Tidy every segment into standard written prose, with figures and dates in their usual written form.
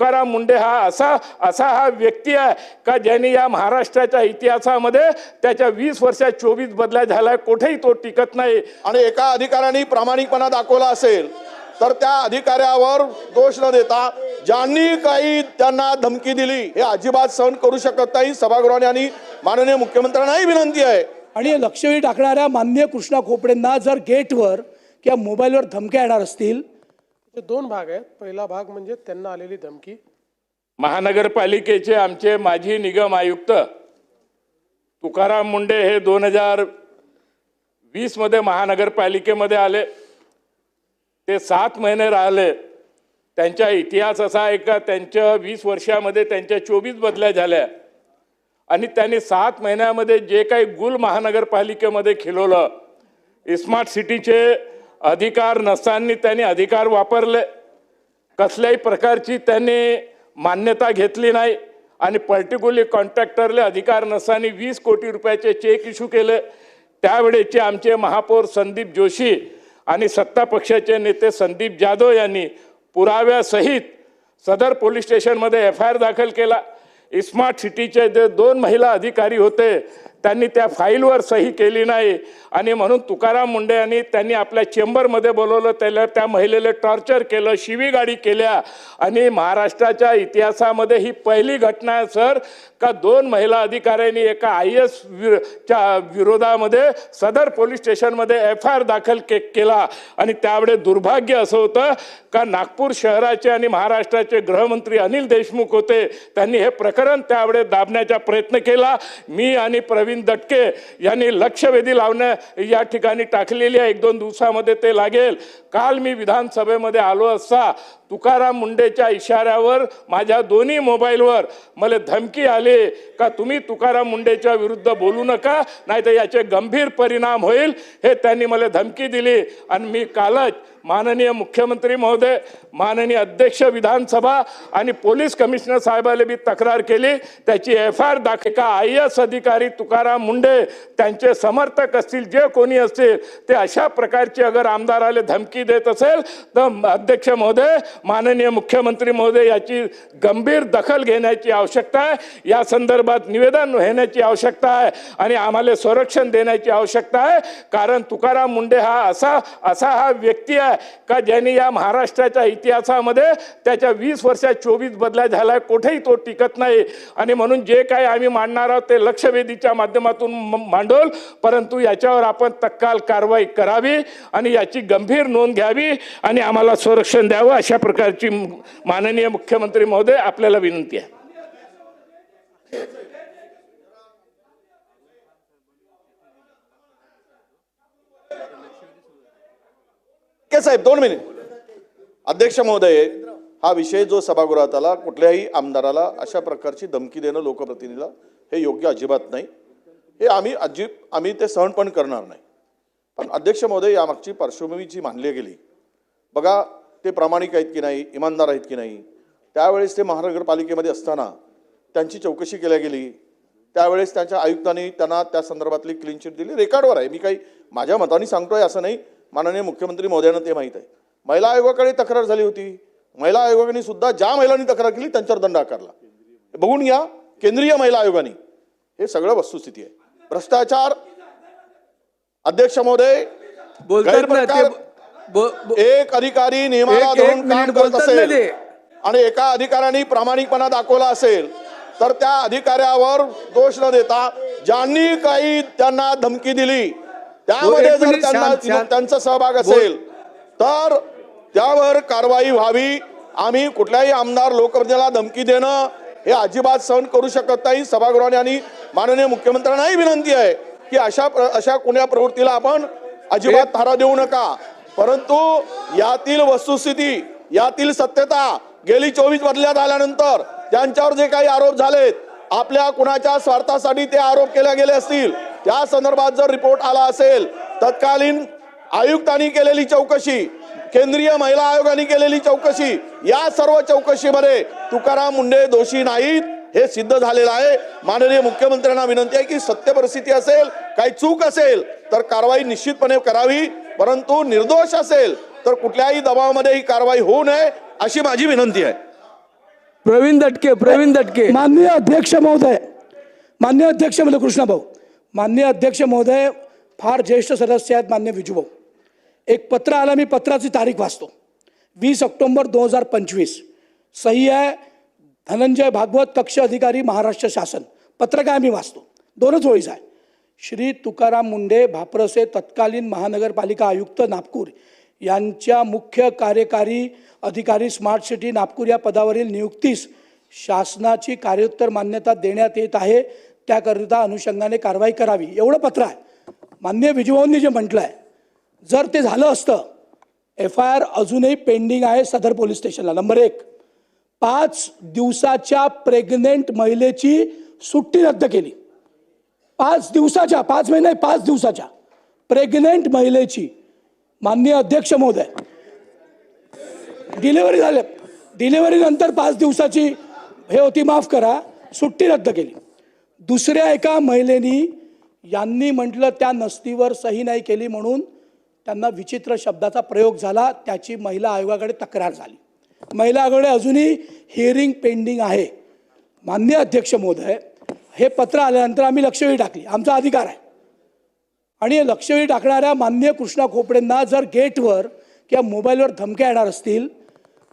तुकाराम मुंडे हा असा हा व्यक्ती आहे का ज्यांनी या महाराष्ट्राच्या इतिहासामध्ये त्याच्या 20 वर्षात 24 बदल्या झालाय, कुठेही तो टिकत नाही। आणि एका अधिकाऱ्याने प्रामाणिकपणा दाखवला असेल तर त्या अधिकाऱ्यावर दोष न देता ज्यांनी काही त्यांना धमकी दिली हे अजिबात सहन करू शकत नाही। सभागृहाने आणि माननीय मुख्यमंत्र्यांनाही विनंती आहे। आणि लक्षवेधी टाकणाऱ्या माननीय कृष्णा खोपडेंना जर गेटवर किंवा मोबाईलवर धमक्या येणार असतील, दोन भाग आहेत। पहिला भाग म्हणजे त्यांना आलेली धमकी। महानगरपालिकेचे आमचे माजी निगम आयुक्त तुकाराम मुंडे हे 2020 मध्ये महानगरपालिकेमध्ये आले। ते 7 महिने राहिले। त्यांचा इतिहास असा आहे का त्यांच्या 20 वर्षामध्ये त्यांच्या 24 बदल्या झाल्या आणि त्यांनी 7 महिन्यामध्ये जे काही गुल महानगरपालिकेमध्ये खिलवलं, स्मार्ट सिटीचे अधिकार नसताना त्यांनी अधिकार वापरले, कसल्याही प्रकारची त्यांनी मान्यता घेतली नाही आणि पर्टिक्युलरली कॉन्ट्रॅक्टरले अधिकार नसताना 20 कोटी रुपयाचे चेक इश्यू केले। त्यावेळेचे आमचे महापौर संदीप जोशी आणि सत्ता पक्षाचे नेते संदीप जाधव यांनी पुराव्यासहित सदर पोलीस स्टेशनमध्ये FIR दाखल केला। स्मार्ट सिटीचे जे 2 महिला अधिकारी होते त्यांनी त्या फाईलवर सही केली नाही आणि म्हणून तुकाराम मुंडे यांनी त्यांनी आपल्या चेंबरमध्ये बोलवलं, त्या महिलेला टॉर्चर केलं, शिवीगाळी केल्या आणि महाराष्ट्राच्या इतिहासामध्ये ही पहिली घटना आहे सर का 2 महिला अधिकाऱ्यांनी एका IAS च्या विरोधामध्ये सदर पोलीस स्टेशनमध्ये FIR दाखल केला। आणि त्यावेळे दुर्भाग्य असं होतं का नागपूर शहराचे आणि महाराष्ट्राचे गृहमंत्री अनिल देशमुख होते, त्यांनी हे प्रकरण त्यावेळे दाबण्याचा प्रयत्न केला। मी आणि प्रवीण दटके यांनी लक्षवेधी लावण्या या ठिकाणी टाकलेली आहे। 1-2 दिवसामध्ये ते लागेल। काल मी विधानसभेमध्ये आलो असता तुकाराम मुंडेच्या इशाऱ्यावर माझ्या दोन्ही मोबाईलवर मला धमकी आली का तुम्ही तुकाराम मुंडेच्या विरुद्ध बोलू नका, नाहीतर याचे गंभीर परिणाम होईल, हे त्यांनी मला धमकी दिली। आणि मी कालच माननीय मुख्यमंत्री महोदय, माननीय अध्यक्ष विधानसभा आणि पोलीस कमिशनर साहेबाला भी तक्रार केली। त्याची FIR दाखल का IAS अधिकारी तुकाराम मुंडे त्यांचे समर्थक असतील, जे कोणी असतील ते अशा प्रकारची अगर आमदाराला धमकी देत असेल तर अध्यक्ष महोदय, माननीय मुख्यमंत्री महोदय याची गंभीर दखल घेण्याची आवश्यकता आहे। या संदर्भात निवेदन घेण्याची आवश्यकता आहे आणि आम्हाला संरक्षण देण्याची आवश्यकता आहे। कारण तुकाराम मुंडे हा असा व्यक्ती आहे का ज्यांनी या महाराष्ट्राच्या इतिहासामध्ये त्याच्या 20 वर्षात 24 बदल्या झालाय, कुठेही तो टिकत नाही। आणि म्हणून जे काही आम्ही मांडणार आहोत ते लक्षवेधीच्या माध्यमातून मांडोल, परंतु याच्यावर आपण तत्काळ कारवाई करावी आणि याची गंभीर नोंद घ्यावी आणि आम्हाला संरक्षण द्यावं, अशा प्रकारची माननीय मुख्यमंत्री महोदय आपल्याला विनंती आहे। साहेब 2 मिनिट। अध्यक्ष महोदय, हा विषय जो सभागृहात आला, कुठल्याही आमदाराला अशा प्रकारची धमकी देणं लोकप्रतिनिधीला हे योग्य अजिबात नाही। हे आम्ही ते सहन पण करणार नाही। पण अध्यक्ष महोदय, यामागची पार्श्वभूमी जी मानली गेली बघा, ते प्रामाणिक आहेत की नाही, इमानदार आहेत की नाही, त्यावेळेस ते महानगरपालिकेमध्ये असताना त्यांची चौकशी केली गेली। त्यावेळेस त्यांच्या आयुक्तांनी त्यांना त्या संदर्भातली क्लीन चिट दिली, रेकॉर्डवर आहे। मी काही माझ्या मताने सांगतोय असं नाही, माननीय मुख्यमंत्री महोदयांना ते माहीत आहे। महिला आयोगाकडे तक्रार झाली होती, महिला आयोगाने सुद्धा ज्या महिलांनी तक्रार केली त्यांच्यावर दंड आकारला। बघून घ्या, केंद्रीय महिला आयोगाने, हे सगळं वस्तुस्थिती आहे। भ्रष्टाचार, अध्यक्ष महोदय, एक अधिकारी नियमाला धरून काम करत असेल आणि एका अधिकाऱ्याने प्रामाणिकपणा दाखवला असेल तर त्या अधिकाऱ्यावर दोष न देता ज्यांनी काही त्यांना धमकी दिली त्यामध्ये जर त्यांचा सहभाग असेल तर त्यावर कारवाई व्हावी। आम्ही कुठल्याही आमदार लोकप्रतिनिधीला धमकी देणं हे अजिबात सहन करू शकत नाही। सभागृहाने आणि माननीय मुख्यमंत्र्यांनाही विनंती आहे की अशा कुण्या प्रवृत्तीला आपण अजिबात थारा देऊ नका। परंतु यातील वस्तुस्थिती, यातील सत्यता, गेली 24 बदल्यात आल्यानंतर त्यांच्यावर जे काही आरोप झालेत, आपल्या कुणाच्या स्वार्थासाठी ते आरोप केले गेले असतील, त्या संदर्भात जर रिपोर्ट आला असेल, तत्कालीन आयुक्तांनी केलेली चौकशी, केंद्रीय महिला आयोगाने केलेली चौकशी, या सर्व चौकशीमध्ये तुकाराम मुंडे दोषी नाहीत हे सिद्ध झालेलं आहे। माननीय मुख्यमंत्र्यांना विनंती आहे की सत्य परिस्थिती असेल, काही चूक असेल तर कारवाई निश्चितपणे करावी, परंतु निर्दोष असेल तर कुठल्याही दबावामध्ये ही कारवाई होऊ नये अशी माझी विनंती आहे। प्रवीण दटके माननीय अध्यक्ष महोदय, माननीय अध्यक्ष म्हणजे कृष्णाभाऊ, माननीय अध्यक्ष महोदय, फार ज्येष्ठ सदस्य आहेत मान्य विजूभाऊ. एक पत्र आलं, मी पत्राची तारीख वाचतो. 20 ऑक्टोबर 2025, सही आहे धनंजय भागवत, कक्ष अधिकारी महाराष्ट्र शासन. पत्र काय मी वाचतो, 2च ओळीच आहे. श्री तुकाराम मुंढे भाप्रसे तत्कालीन महानगरपालिका आयुक्त नागपूर यांच्या मुख्य कार्यकारी अधिकारी स्मार्ट सिटी नागपूर या पदावरील नियुक्तीस शासनाची कार्योत्तर मान्यता देण्यात येत आहे, त्याकरिता अनुषंगाने कारवाई करावी, एवढं पत्र आहे. माननीय विजूभाऊंनी जे म्हटलं आहे, जर ते झालं असतं, FIR अजूनही पेंडिंग आहे सदर पोलीस स्टेशनला. नंबर 1, 5 दिवसाच्या प्रेग्नेंट महिलेची सुट्टी रद्द केली. 5 दिवसाच्या, 5 महिने 5 दिवसाच्या प्रेग्नेंट महिलेची, माननीय अध्यक्ष महोदय, डिलिव्हरी झाले, डिलिव्हरी नंतर 5 दिवसाची हे होती, माफ करा, सुट्टी रद्द केली. दुसऱ्या एका महिलेनी यांनी म्हटलं त्या नसतीवर सही नाही केली म्हणून त्यांना विचित्र शब्दाचा प्रयोग झाला, त्याची महिला आयोगाकडे तक्रार झाली. महिला आयोगाकडे अजूनही हिअरिंग पेंडिंग आहे. माननीय अध्यक्ष महोदय, हे पत्र आल्यानंतर आम्ही लक्षवेधी टाकली, आमचा अधिकार आहे. आणि लक्षवेधी टाकणाऱ्या माननीय कृष्णा खोपडेंना जर गेटवर किंवा मोबाईलवर धमक्या येणार असतील,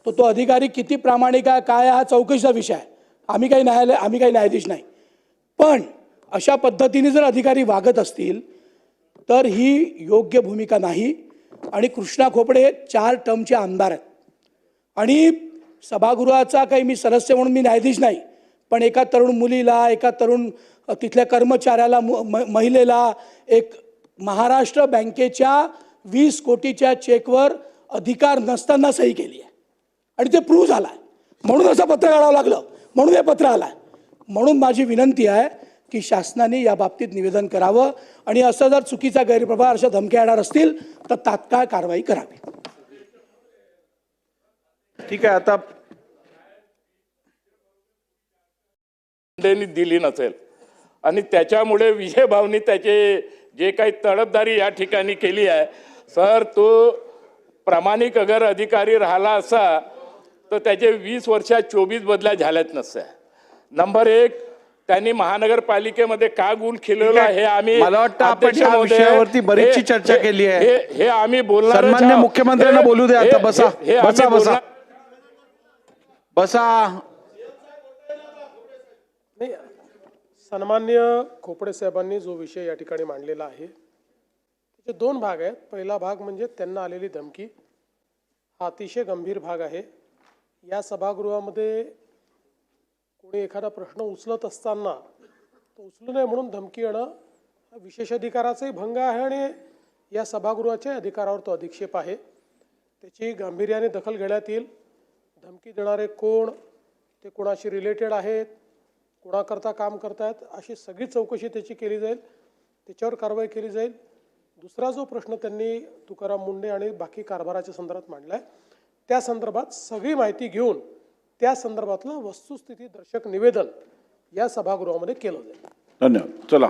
तर तो अधिकारी किती प्रामाणिक आहे काय हा चौकशीचा विषय आहे. आम्ही काही न्यायाधीश नाही. पण अशा पद्धतीने जर अधिकारी वागत असतील तर ही योग्य भूमिका नाही. आणि कृष्णा खोपडे 4 टर्मचे आमदार आहेत आणि सभागृहाचा काही मी सदस्य म्हणून मी न्यायाधीश नाही, पण एका तरुण मुलीला, एका तरुण तिथल्या कर्मचाऱ्याला, महिलेला एक महाराष्ट्र बँकेच्या 20 कोटीच्या चेकवर अधिकार नसताना सही केली आहे आणि ते प्रूव्ह झालं आहे. म्हणून असं पत्र काढावं लागलं, म्हणून हे पत्र आलं आहे. म्हणून माझी विनंती आहे की शासनाने या बाबतीत निवेदन करावं आणि असं जर चुकीचा गैरप्रभार, अशा धमक्या येणार असतील तर तात्काळ कारवाई करावी. ठीक आहे. आता दिली नसेल आणि त्याच्यामुळे विजय भाऊनी त्याचे जे काही तडफदारी या ठिकाणी केली आहे, सर, तो प्रामाणिक अगर अधिकारी राहिला असा तर त्याचे 20 वर्षात 24 बदल्या झाल्याच नसत्या. नंबर 1, त्यांनी महानगरपालिकेमध्ये का गुण खिलवला हे आम्ही, मला वाटतं आपण या विषयावरती बरीचशी चर्चा केली आहे. हे आम्ही बोलणार. सन्माननीय मुख्यमंत्र्यांना बोलू द्या आता. बसा बसा बसा बसा. नाही, सन्मान्य खोपडे साहेबांनी जो विषय या ठिकाणी मांडलेला आहे त्याचे 2 भाग आहेत. पहिला भाग म्हणजे त्यांना आलेली धमकी, हा अतिशय गंभीर भाग आहे. या सभागृहामध्ये कोणी एखादा प्रश्न उचलत असताना तो उचलू नये म्हणून धमकी येणं हा विशेष अधिकाराचाही भंग आहे आणि या सभागृहाच्या अधिकारावर तो अधिक्षेप आहे. त्याची गांभीर्याने दखल घेण्यात येईल. धमकी देणारे कोण, ते कोणाशी रिलेटेड आहेत, कोणाकरता काम करतायत, अशी सगळी चौकशी त्याची केली जाईल, त्याच्यावर कारवाई केली जाईल. दुसरा जो प्रश्न त्यांनी तुकाराम मुंढे आणि बाकी कारभाराच्या संदर्भात मांडला आहे, त्या संदर्भात सगळी माहिती घेऊन त्या संदर्भातलं वस्तुस्थिती दर्शक निवेदन या सभागृहामध्ये केलं जाईल. धन्यवाद. चला.